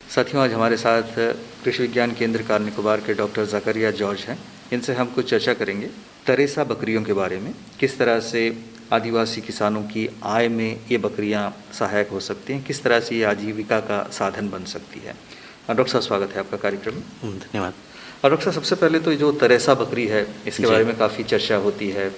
साथियों, आज हमारे साथ कृषि विज्ञान केंद्र कार निकोबार के डॉक्टर ज़करिया जॉर्ज हैं। इनसे हम कुछ चर्चा करेंगे तरेसा बकरियों के बारे में, किस तरह से आदिवासी किसानों की आय में ये बकरियां सहायक हो सकती हैं, किस तरह से ये आजीविका का साधन बन सकती है। डॉक्टर साहब, स्वागत है आपका कार्यक्रम में। धन्यवाद। और डॉक्टर साहब, सबसे पहले तो जो तरेसा बकरी है इसके बारे में काफ़ी चर्चा होती है।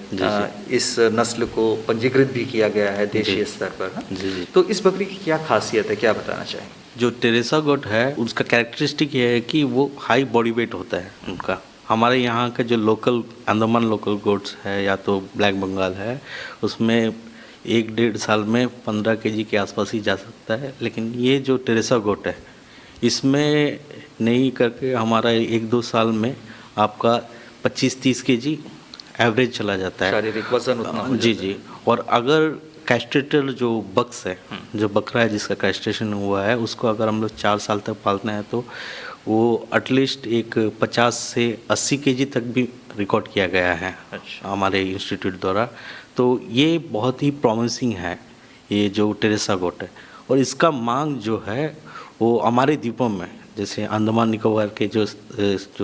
इस नस्ल को पंजीकृत भी किया गया है देशीय स्तर पर। जी। तो इस बकरी की क्या खासियत है, क्या बताना चाहेंगे? जो टेरेसा गोट है उसका कैरेक्टरिस्टिक ये है कि वो हाई बॉडी वेट होता है उनका। हमारे यहाँ के जो लोकल अंडमान लोकल गोट्स है या तो ब्लैक बंगाल है, उसमें 1-1.5 साल में 15 kg के आसपास ही जा सकता है। लेकिन ये जो टेरेसा गोट है इसमें नहीं करके हमारा 1-2 साल में आपका 25-30 kg एवरेज चला जाता है, शारीरिक वजन उतना हो जाता है। जी। और अगर कैस्ट्रेटेड जो बक्स है, जो बकरा है जिसका कैस्ट्रेशन हुआ है, उसको अगर हम लोग 4 साल तक पालते हैं तो वो एटलीस्ट एक 50 से 80 kg तक भी रिकॉर्ड किया गया है। अच्छा। हमारे इंस्टीट्यूट द्वारा। तो ये बहुत ही प्रॉमिसिंग है ये जो टेरेसा गोट है। और इसका मांग जो है वो हमारे द्वीपों में, जैसे अंडमान निकोबार के जो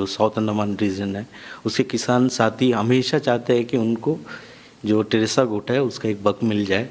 साउथ अंडमान रीजन है, उसके किसान साथी हमेशा चाहते हैं कि उनको जो टेरेसा गोट है उसका एक बक मिल जाए।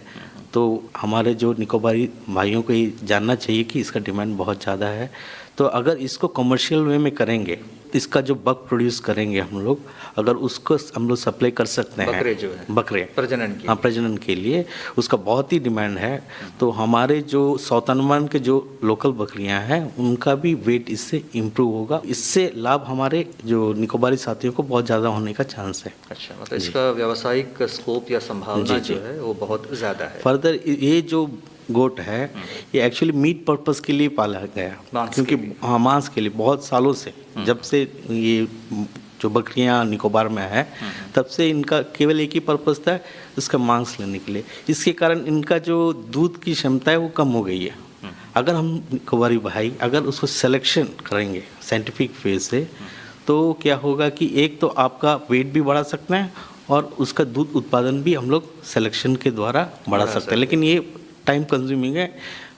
तो हमारे जो निकोबारी भाइयों को ये जानना चाहिए कि इसका डिमांड बहुत ज़्यादा है। तो अगर इसको कमर्शियल वे में करेंगे, इसका जो बक प्रोड्यूस करेंगे हम लोग, अगर उसको हम लोग सप्लाई कर सकते हैं, बकरे जो है बकरे प्रजनन की, हाँ, प्रजनन के लिए उसका बहुत ही डिमांड है। तो हमारे जो साउथ अंडमान के जो लोकल बकरियां हैं उनका भी वेट इससे इम्प्रूव होगा। इससे लाभ हमारे जो निकोबारी साथियों को बहुत ज़्यादा होने का चांस है। अच्छा, मतलब इसका व्यावसायिक स्कोप या संभावना जो है वो बहुत ज़्यादा है। फर्दर ये जो गोट है ये एक्चुअली मीट पर्पस के लिए पाला गया, क्योंकि हाँ, मांस के लिए बहुत सालों से, जब से ये जो बकरियां निकोबार में है तब से इनका केवल एक ही पर्पस था, इसका मांस लेने के लिए। इसके कारण इनका जो दूध की क्षमता है वो कम हो गई है। अगर हम निकोबारी भाई अगर उसको सिलेक्शन करेंगे साइंटिफिक वे से, तो क्या होगा कि एक तो आपका वेट भी बढ़ा सकते हैं और उसका दूध उत्पादन भी हम लोग सिलेक्शन के द्वारा बढ़ा सकते हैं। लेकिन ये टाइम कंज्यूमिंग है,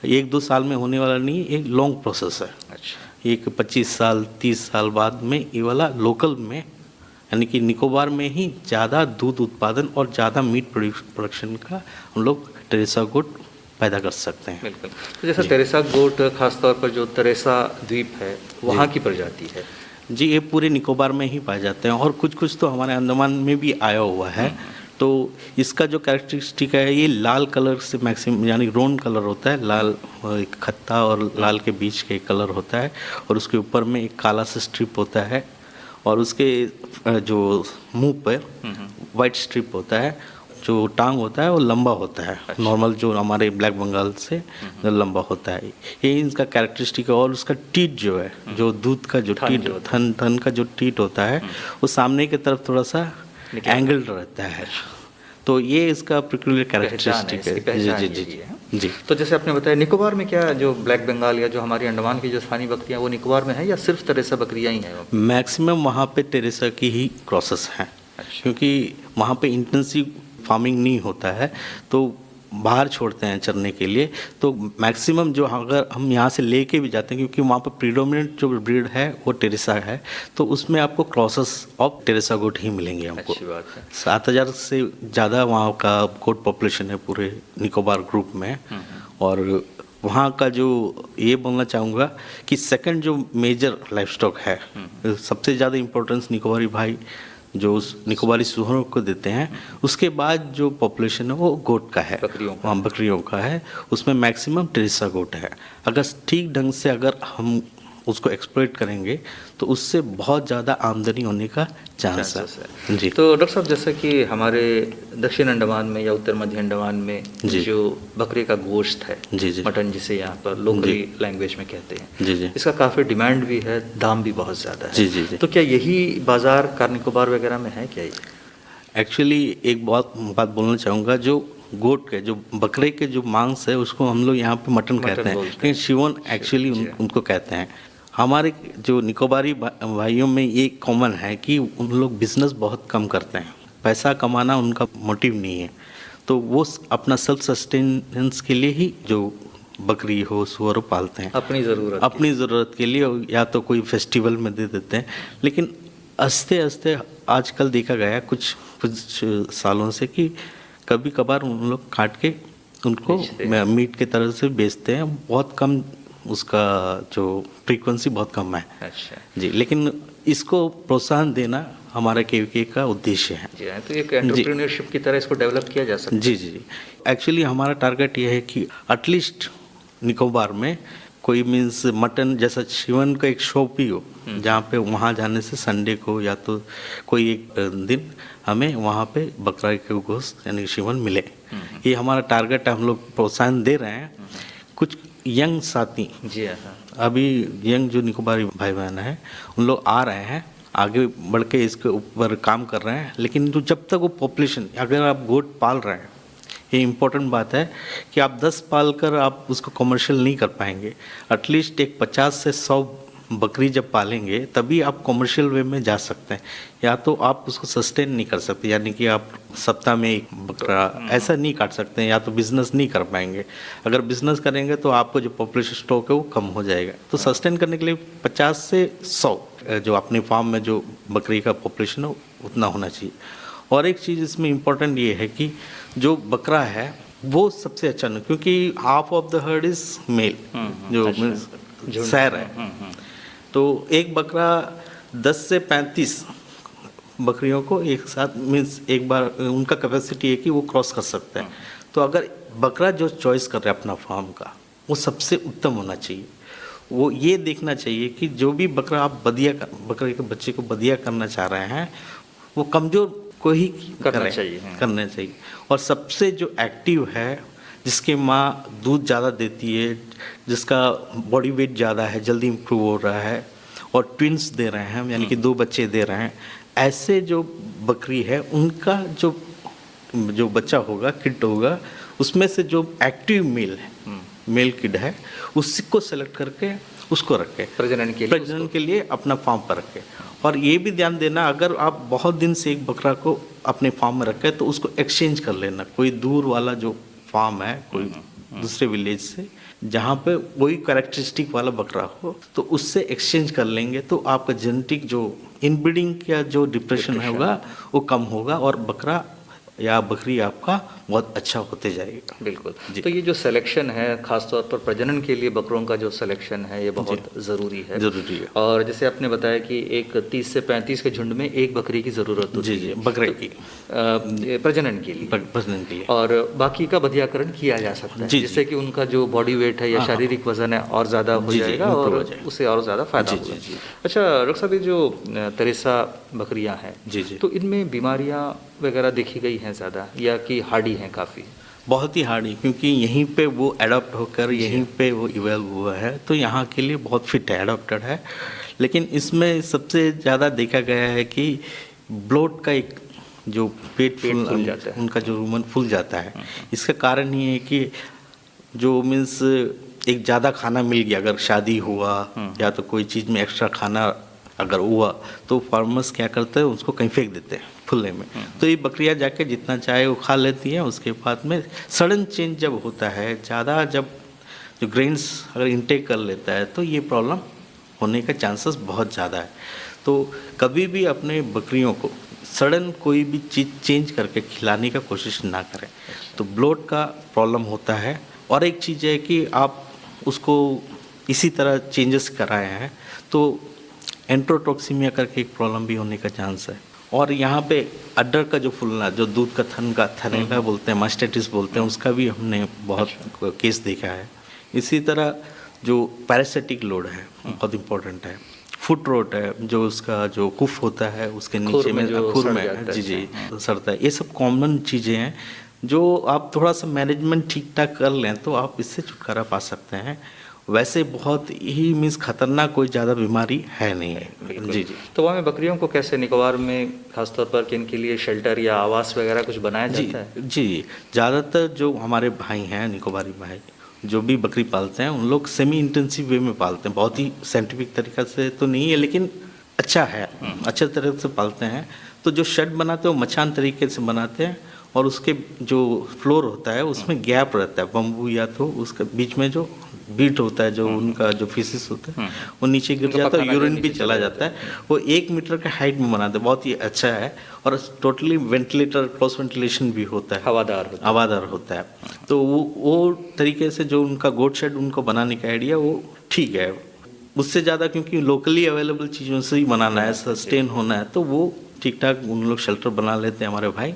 1-2 साल में होने वाला नहीं, एक लॉन्ग प्रोसेस है। अच्छा। एक 25 साल 30 साल बाद में ये वाला लोकल में, यानी कि निकोबार में ही ज़्यादा दूध उत्पादन और ज़्यादा मीट प्रोडक्शन का हम लोग टेरेसा गोट पैदा कर सकते हैं। बिल्कुल। तो जैसा टेरेसा गोट खासतौर पर जो तरेसा द्वीप है वहाँ की प्रजाति है जी, ये पूरे निकोबार में ही पाए जाते हैं और कुछ तो हमारे अंडमान में भी आया हुआ है। तो इसका जो कैरेक्टरिस्टिक है, ये लाल कलर से मैक्सिमम, यानी रोन कलर होता है, लाल एक खत्ता और लाल के बीच के कलर होता है, और उसके ऊपर में एक काला सा स्ट्रिप होता है, और उसके जो मुंह पर वाइट स्ट्रिप होता है। जो टांग होता है वो लंबा होता है। अच्छा। नॉर्मल जो हमारे ब्लैक बंगाल से लंबा होता है, ये इसका कैरेक्टरिस्टिक है। और उसका टीट जो है, जो दूध का जो टीट, थन का जो टीट होता है, वो सामने की तरफ थोड़ा सा एंगल रहता है। तो ये इसका पेक्यूलियर कैरेक्टरिस्टिक है। जी। तो जैसे आपने बताया, निकोबार में क्या जो ब्लैक बंगाल या जो हमारी अंडमान की जो स्थानीय बकरियां वो निकोबार में है या सिर्फ टेरेसा बकरियां ही हैं? मैक्सिमम वहाँ पे टेरेसा की ही क्रॉसेस हैं। अच्छा। क्योंकि वहाँ पे इंटेंसिव फार्मिंग नहीं होता है, तो बाहर छोड़ते हैं चरने के लिए। तो मैक्सिमम जो अगर हम यहाँ से लेके भी जाते हैं, क्योंकि वहाँ पर प्रीडोमिनेंट जो ब्रीड है वो टेरेसा है, तो उसमें आपको क्रॉसेस ऑफ टेरेसा गोट ही मिलेंगे हमको। अच्छी बात है। 7,000 से ज़्यादा वहाँ का गोट पॉपुलेशन है पूरे निकोबार ग्रुप में। और वहाँ का जो ये बोलना चाहूँगा कि सेकंड जो मेजर लाइफ स्टॉक है, सबसे ज़्यादा इम्पोर्टेंस निकोबारी भाई जो उस निकोबारी सुअरों को देते हैं, उसके बाद जो पॉपुलेशन है वो गोट का है, बकरियों का है। उसमें मैक्सिमम टेरेसा गोट है। अगर ठीक ढंग से अगर हम उसको एक्सप्लॉइट करेंगे तो उससे बहुत ज़्यादा आमदनी होने का चांस है। जी। तो डॉक्टर साहब, जैसा कि हमारे दक्षिण अंडमान में या उत्तर मध्य अंडमान में जो बकरे का गोश्त है, जी, मटन जिसे यहाँ पर लोकली लैंग्वेज में कहते हैं, जी, इसका काफ़ी डिमांड भी है, दाम भी बहुत ज़्यादा है। जी। तो क्या यही बाज़ार कार निकोबार वगैरह में है क्या? ये एक्चुअली एक बात बोलना चाहूँगा, जो गोट के जो बकरे के जो मांस है उसको हम लोग यहाँ पे मटन कहते हैं, लेकिन शिवन एक्चुअली उनको कहते हैं। हमारे जो निकोबारी भाइयों में ये कॉमन है कि उन लोग बिजनेस बहुत कम करते हैं, पैसा कमाना उनका मोटिव नहीं है। तो वो अपना सेल्फ सस्टेनेंस के लिए ही जो बकरी हो सूअर हो पालते हैं अपनी ज़रूरत अपनी ज़रूरत के लिए, या तो कोई फेस्टिवल में दे देते हैं। लेकिन आस्ते आस्ते आजकल देखा गया है कुछ सालों से कि कभी कभार उन लोग काट के उनको मीट के तरह से बेचते हैं। बहुत कम उसका जो फ्रीक्वेंसी बहुत कम है। अच्छा जी, लेकिन इसको प्रोत्साहन देना हमारा केवीके का उद्देश्य है। जी हाँ, तो एक एंटरप्रेन्योरशिप की तरह इसको डेवलप किया जा सकता है। जी जी जी, एक्चुअली हमारा टारगेट ये है कि एटलीस्ट निकोबार में कोई मीन्स मटन जैसा शिवन का एक शॉप भी हो, जहाँ पे वहाँ जाने से संडे को या तो कोई एक दिन हमें वहाँ पे बकरा के गोश्त यानी शिवन मिले। ये हमारा टारगेट है, हम लोग प्रोत्साहन दे रहे हैं। कुछ यंग साथी, जी हाँ, अभी यंग जो निकोबारी भाई बहन हैं उन लोग आ रहे हैं, आगे बढ़ के इसके ऊपर काम कर रहे हैं। लेकिन जो जब तक वो पॉपुलेशन, अगर आप गोट पाल रहे हैं, ये इम्पोर्टेंट बात है कि आप 10 पाल कर आप उसको कमर्शियल नहीं कर पाएंगे। एटलीस्ट एक 50 से 100 बकरी जब पालेंगे तभी आप कमर्शियल वे में जा सकते हैं। या तो आप उसको सस्टेन नहीं कर सकते, यानी कि आप सप्ताह में एक बकरा ऐसा नहीं काट सकते हैं, या तो बिजनेस नहीं कर पाएंगे। अगर बिजनेस करेंगे तो आपको जो पॉपुलेशन स्टॉक है वो कम हो जाएगा। तो सस्टेन करने के लिए 50 से 100 जो अपने फार्म में जो बकरी का पॉपुलेशन है उतना होना चाहिए। और एक चीज़ इसमें इम्पोर्टेंट ये है कि जो बकरा है वो सबसे अच्छा नहीं, क्योंकि half of the heard is male, जो सैर है। तो एक बकरा 10 से 35 बकरियों को एक साथ मीन्स एक बार उनका कैपेसिटी है कि वो क्रॉस कर सकते हैं। तो अगर बकरा जो चॉइस कर रहे हैं अपना फार्म का, वो सबसे उत्तम होना चाहिए। वो ये देखना चाहिए कि जो भी बकरा आप बकरे के बच्चे को बदिया करना चाह रहे हैं वो कमज़ोर को ही करना चाहिए। और सबसे जो एक्टिव है, जिसकी माँ दूध ज़्यादा देती है, जिसका बॉडी वेट ज़्यादा है, जल्दी इम्प्रूव हो रहा है और ट्विंस दे रहे हैं, यानी कि 2 बच्चे दे रहे हैं, ऐसे जो बकरी है उनका जो बच्चा होगा, किड होगा, उसमें से जो एक्टिव मेल है, मेल किड है, उसको सेलेक्ट करके उसको रखें प्रजनन के लिए अपना फार्म पर रखें। और ये भी ध्यान देना, अगर आप बहुत दिन से एक बकरा को अपने फार्म में रखें तो उसको एक्सचेंज कर लेना। कोई दूर वाला जो फार्म है, कोई दूसरे विलेज से, जहाँ पे वही कैरेक्टरिस्टिक वाला बकरा हो, तो उससे एक्सचेंज कर लेंगे तो आपका जेनेटिक जो इनब्रीडिंग का जो डिप्रेशन होगा वो कम होगा और बकरा या बकरी आपका बहुत अच्छा होते जाएगा। बिल्कुल। तो ये जो सिलेक्शन है, खासतौर पर प्रजनन के लिए बकरों का जो सिलेक्शन है ये बहुत ज़रूरी है। और जैसे आपने बताया कि एक 30 से 35 के झुंड में एक बकरी की ज़रूरत होती है। बकरे की प्रजनन के लिए और बाकी का बधियाकरण किया जा सकता है, जिससे कि उनका जो बॉडी वेट है या शारीरिक वजन है और ज़्यादा हो जाएगा और उससे और ज़्यादा फायदा होगा। अच्छा डॉक्टर साहब, ये जो तेरेसा बकरियाँ हैं, तो इनमें बीमारियाँ वगैरह देखी गई हैं ज़्यादा, या कि हार्डी हैं काफ़ी? बहुत ही हार्डी, क्योंकि यहीं पे वो एडॉप्ट होकर यहीं पे वो इवॉल्व हुआ है, तो यहाँ के लिए बहुत फिट है, एडॉप्टेड है। लेकिन इसमें सबसे ज़्यादा देखा गया है कि ब्लोट का एक जो पेट फूल जाता है, उनका जो रूमन फूल जाता है। इसका कारण ये है कि जो मीन्स एक ज़्यादा खाना मिल गया, अगर शादी हुआ या तो कोई चीज़ में एक्स्ट्रा खाना अगर हुआ तो फार्मर्स क्या करते हैं, उसको कहीं फेंक देते हैं खुले में। तो ये बकरियां जाके जितना चाहे वो खा लेती हैं। उसके बाद में सडन चेंज जब होता है, ज़्यादा जब जो ग्रेन्स अगर इंटेक कर लेता है तो ये प्रॉब्लम होने का चांसेस बहुत ज़्यादा है। तो कभी भी अपने बकरियों को सडन कोई भी चीज़ चेंज करके खिलाने का कोशिश ना करें, तो ब्लोट का प्रॉब्लम होता है। और एक चीज़ है कि आप उसको इसी तरह चेंजेस कराए हैं तो एंट्रोटॉक्सीमिया करके एक प्रॉब्लम भी होने का चांस है। और यहाँ पे अड्डर का जो फूलना, जो दूध का थनैला बोलते हैं, मास्टाइटिस बोलते हैं, उसका भी हमने बहुत केस देखा है। इसी तरह जो पैरासिटिक लोड है बहुत इम्पोर्टेंट है। फुट रोट है, जो उसका जो कुफ होता है उसके नीचे में खुर में सड़ता है। ये सब कॉमन चीज़ें हैं जो आप थोड़ा सा मैनेजमेंट ठीक ठाक कर लें तो आप इससे छुटकारा पा सकते हैं। वैसे बहुत ही मीन्स खतरनाक कोई ज़्यादा बीमारी है नहीं। जी। तो वहाँ में बकरियों को कैसे निकोबार में खासतौर पर किन के लिए शेल्टर या आवास वगैरह कुछ बनाया जाता है? जी, ज़्यादातर जो हमारे भाई हैं निकोबारी भाई जो भी बकरी पालते हैं उन लोग सेमी इंटेंसिव वे में पालते हैं। बहुत ही साइंटिफिक तरीक़ा से तो नहीं है, लेकिन अच्छा है, अच्छे तरह से पालते हैं। तो जो शेड बनाते हैं वो मचान तरीके से बनाते हैं और उसके जो फ्लोर होता है उसमें गैप रहता है बम्बू, या तो उसके बीच में जो बीट होता है, जो उनका जो फीसिस होता है वो नीचे गिर जाता है, यूरिन भी चला जाता है। वो 1 मीटर के हाइट में बनाते हैं, बहुत ही अच्छा है। और टोटली वेंटिलेटर, क्रॉस वेंटिलेशन भी होता है, हवादार होता है। तो वो तरीके से जो उनका गोट शेड उनको बनाने का आइडिया वो ठीक है। उससे ज़्यादा क्योंकि लोकली अवेलेबल चीज़ों से ही बनाना है, सस्टेन होना है, तो वो ठीक ठाक उन लोग शेल्टर बना लेते हैं हमारे भाई।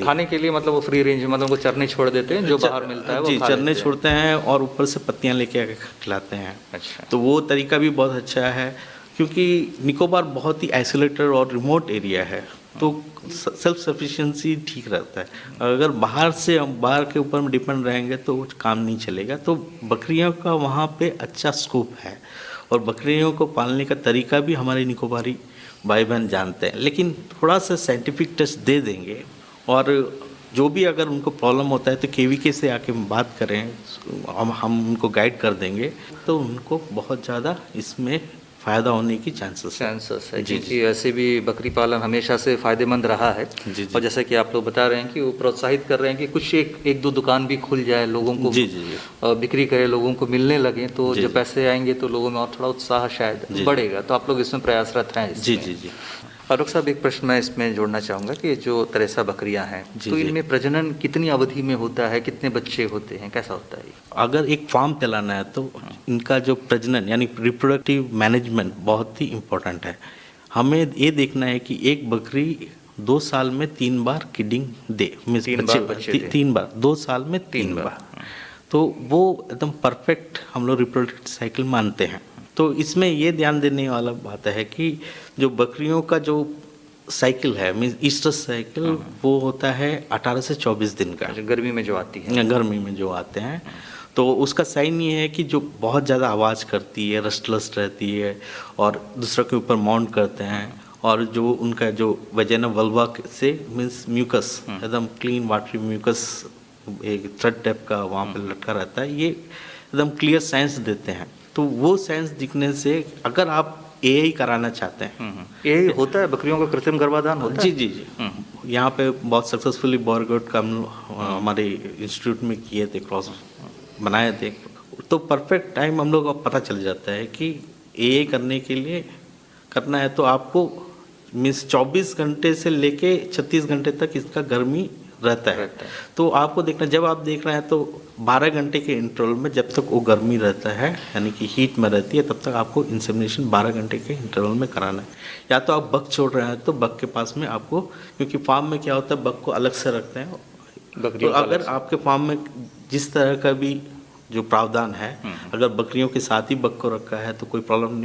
खाने के लिए मतलब वो फ्री रेंज, मतलब वो चरने छोड़ देते हैं, जो बाहर मिलता है वो जी, खा चरने लेते हैं। छोड़ते हैं और ऊपर से पत्तियां लेके आके खिलाते हैं। अच्छा। तो वो तरीका भी बहुत अच्छा है, क्योंकि निकोबार बहुत ही आइसोलेटेड और रिमोट एरिया है, तो सेल्फ सफिशिएंसी ठीक रहता है। अगर बाहर से हम बाहर के ऊपर में डिपेंड रहेंगे तो काम नहीं चलेगा। तो बकरियों का वहाँ पे अच्छा स्कोप है, और बकरियों को पालने का तरीका भी हमारे निकोबारी भाई बहन जानते हैं, लेकिन थोड़ा सा साइंटिफिक टेस्ट दे देंगे। और जो भी अगर उनको प्रॉब्लम होता है तो केवीके से आके बात करें, हम उनको गाइड कर देंगे, तो उनको बहुत ज़्यादा इसमें फ़ायदा होने की चांसेस है, क्योंकि वैसे भी बकरी पालन हमेशा से फ़ायदेमंद रहा है। जी। और जैसा कि आप लोग बता रहे हैं कि वो प्रोत्साहित कर रहे हैं कि कुछ एक दो दुकान भी खुल जाए, लोगों को बिक्री करे, लोगों को मिलने लगे, तो जब पैसे आएंगे तो लोगों में और थोड़ा उत्साह शायद बढ़ेगा। तो आप लोग इसमें प्रयासरत हैं। जी। फारूक साहब, एक प्रश्न मैं इसमें जोड़ना चाहूँगा कि जो तरेसा बकरियां हैं, तो इनमें प्रजनन कितनी अवधि में होता है, कितने बच्चे होते हैं, कैसा होता है? अगर एक फार्म चलाना है तो इनका जो प्रजनन यानी रिप्रोडक्टिव मैनेजमेंट बहुत ही इम्पोर्टेंट है। हमें ये देखना है कि एक बकरी 2 साल में 3 बार किडिंग दे, तीन बार 2 साल में 3 बार, तो वो एकदम परफेक्ट हम लोग रिप्रोडक्टिव साइकिल मानते हैं। तो इसमें ये ध्यान देने वाला बात है कि जो बकरियों का जो साइकिल है, मीन्स ईस्ट्रस साइकिल, वो होता है 18 से 24 दिन का। गर्मी में जो आती है, गर्मी में जो आते हैं, तो उसका साइन ये है कि जो बहुत ज़्यादा आवाज़ करती है, रेस्टलेस रहती है, और दूसरों के ऊपर माउंट करते हैं, और जो उनका जो वजन वल्वा से मीन्स म्यूकस, एकदम क्लीन वाटरी म्यूकस एक थ्रेड टाइप का वहाँ पे लटका रहता है, ये एकदम क्लियर साइंस देते हैं। तो वो साइंस दिखने से अगर आप एआई कराना चाहते हैं, एआई होता है, बकरियों का कृत्रिम गर्भाधान होता है। जी। यहाँ पे बहुत सक्सेसफुली बोरगोट का हमारे इंस्टीट्यूट में किए थे, क्रॉस बनाए थे, तो परफेक्ट टाइम हम लोग को पता चल जाता है कि एआई करने के लिए करना है तो आपको मीन्स 24 घंटे से लेके 36 घंटे तक इसका गर्मी रहता है। तो आपको देखना, जब आप देख रहे हैं तो 12 घंटे के इंटरवल में जब तक वो गर्मी रहता है यानी कि हीट में रहती है, तब तक आपको इंसेमिनेशन 12 घंटे के इंटरवल में कराना है। या तो आप बक छोड़ रहे हैं तो बक के पास में आपको, क्योंकि फार्म में क्या होता है बक को अलग से रखते हैं, तो अगर आपके फार्म में जिस तरह का भी जो प्रावधान है, अगर बकरियों के साथ ही बक को रखा है तो कोई प्रॉब्लम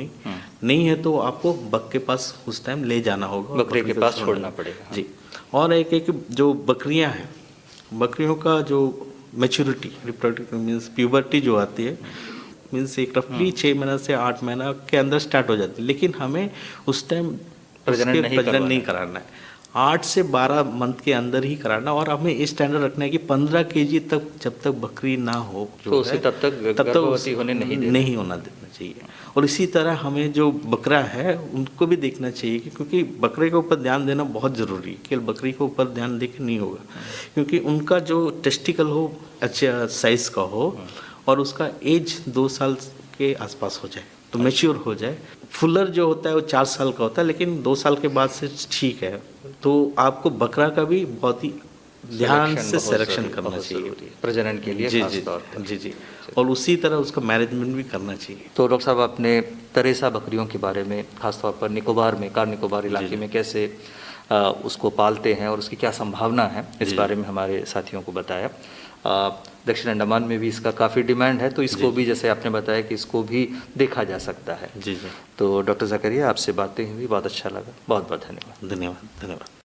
नहीं है, तो आपको बक के पास उस टाइम ले जाना होगा, बकरी के पास छोड़ना पड़ेगा। जी। और एक जो बकरियां हैं, बकरियों का जो मैच्योरिटी, रिप्रोडक्टिव मीन्स प्यूबर्टी जो आती है, मीन्स एक रफली 6 महीना से 8 महीना के अंदर स्टार्ट हो जाती है, लेकिन हमें उस टाइम प्रजनन नहीं कराना है, 8 से 12 मंथ के अंदर ही कराना। और हमें ये स्टैंडर्ड रखना है कि 15 kg तक जब तक बकरी ना हो तो उसे तब तक गर्भवती होने नहीं होना देना चाहिए। और इसी तरह हमें जो बकरा है उनको भी देखना चाहिए, क्योंकि बकरे के ऊपर ध्यान देना बहुत ज़रूरी है। केवल बकरी के ऊपर ध्यान दे के नहीं होगा, क्योंकि उनका जो टेस्टिकल हो अच्छा साइज़ का हो, और उसका एज 2 साल के आसपास हो जाए, तो मैच्योर हो जाए। फुलर जो होता है वो 4 साल का होता है, लेकिन 2 साल के बाद से ठीक है। तो आपको बकरा का भी बहुत ही ध्यान से सिलेक्शन करना चाहिए प्रजनन के लिए, खास तौर पर। जी। और उसी तरह उसका मैनेजमेंट भी करना चाहिए। तो डॉक्टर साहब, आपने तरेसा बकरियों के बारे में, खासतौर पर निकोबार में, कार निकोबार इलाके में कैसे उसको पालते हैं और उसकी क्या संभावना है, इस बारे में हमारे साथियों को बताया। दक्षिण अंडमान में भी इसका काफ़ी डिमांड है, तो इसको भी, जैसे आपने बताया कि इसको भी देखा जा सकता है। जी। तो डॉक्टर ज़करिया, आपसे बातें हुई, बहुत अच्छा लगा, बहुत बहुत धन्यवाद। धन्यवाद।